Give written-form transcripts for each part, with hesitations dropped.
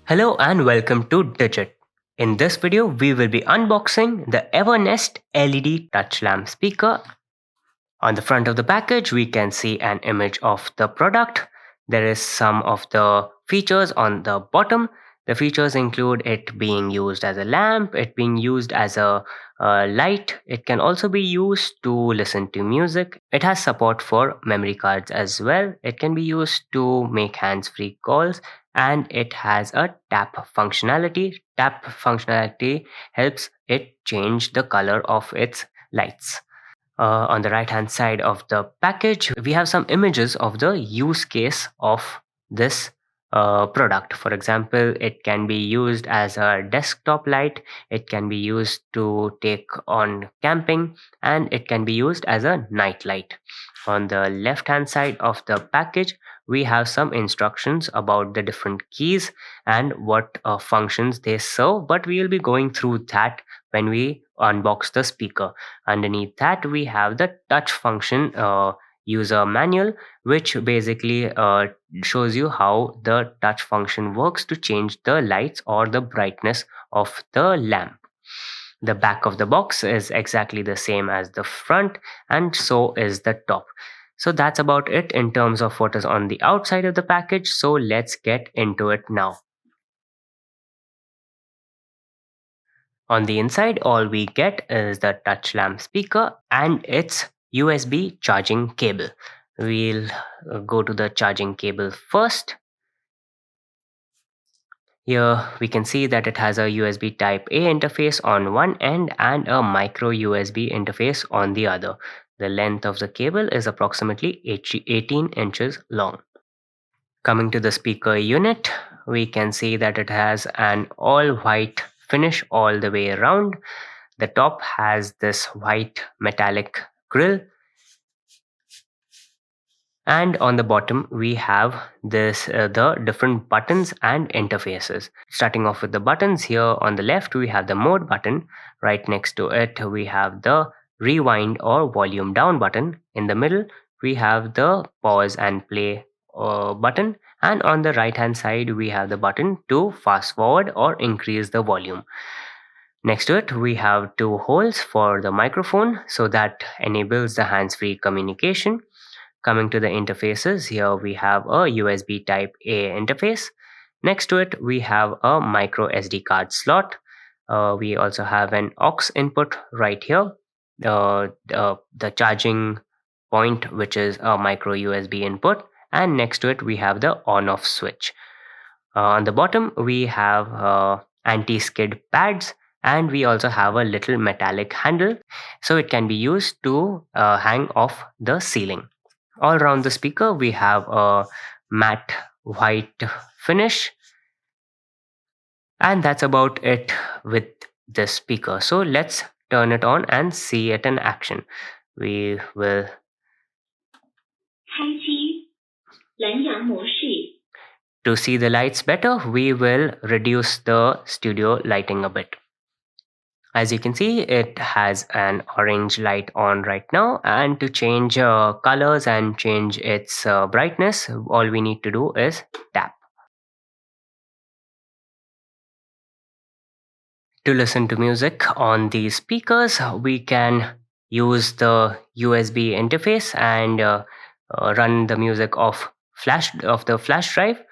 Hello and welcome to Digit. In this video, we will be unboxing the EVERNEST LED touch lamp speaker. On the front of the package, we can see an image of the product. There is some of the features on the bottom. The features include it being used as a lamp, it being used as a light. It can also be used to listen to music. It has support for memory cards as well. It can be used to make hands-free calls, and it has a tap functionality. Tap functionality helps it change the color of its lights. On the right hand side of the package, we have some images of the use case of this product. For example, it can be used as a desktop light, it can be used to take on camping, and it can be used as a night light. On the left hand side of the package, we have some instructions about the different keys and what functions they serve, but we will be going through that when we unbox the speaker. Underneath that, we have the touch function user manual, which basically shows you how the touch function works to change the lights or the brightness of the lamp. The back of the box is exactly the same as the front, and so is the top. So that's about it in terms of what is on the outside of the package. So let's get into it now. On the inside, all we get is the touch lamp speaker and its USB charging cable. We'll go to the charging cable first. Here we can see that it has a USB type A interface on one end and a micro USB interface on the other. The length of the cable is approximately 18 inches long. Coming to the speaker unit, we can see that it has an all white finish all the way around. The top has this white metallic grill, and on the bottom we have the different buttons and interfaces. Starting off with the buttons, here on the left we have the mode button. Right next to it we have the rewind or volume down button. In the middle we have the pause and play button, and on the right hand side we have the button to fast forward or increase the volume. Next to it we have two holes for the microphone, so that enables the hands-free communication. Coming to the interfaces, here we have a USB type A interface. Next to it we have a micro SD card slot. We also have an aux input right here. The charging point, which is a micro USB input, and next to it we have the on off switch. On the bottom we have anti-skid pads, and we also have a little metallic handle, so it can be used to hang off the ceiling. All around the speaker we have a matte white finish, and that's about it with this speaker. So let's turn it on and see it in action. We will to see the lights better, we will reduce the studio lighting a bit. As you can see, it has an orange light on right now, and to change colors and change its brightness, all we need to do is tap. To listen to music on these speakers, we can use the USB interface and run the music off the flash drive.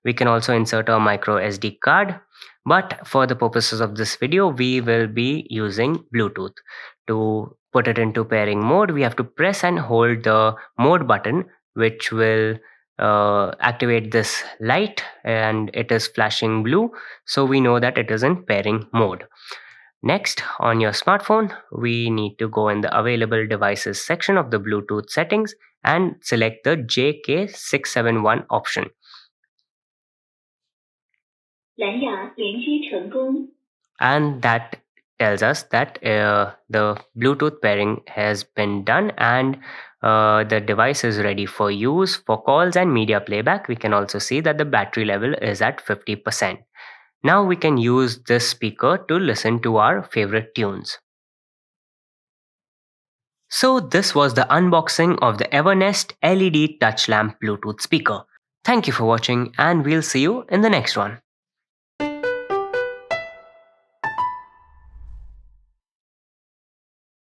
We can also insert a micro SD card, but for the purposes of this video we will be using Bluetooth. To put it into pairing mode, we have to press and hold the mode button, which will activate this light, and it is flashing blue, so we know that it is in pairing mode. Next, on your smartphone, we need to go in the available devices section of the Bluetooth settings and select the JK671 option. And that tells us that the Bluetooth pairing has been done, and the device is ready for use for calls and media playback. We can also see that the battery level is at 50%. Now we can use this speaker to listen to our favorite tunes. So this was the unboxing of the EVERNEST LED touch lamp Bluetooth speaker. Thank you for watching, and we'll see you in the next one.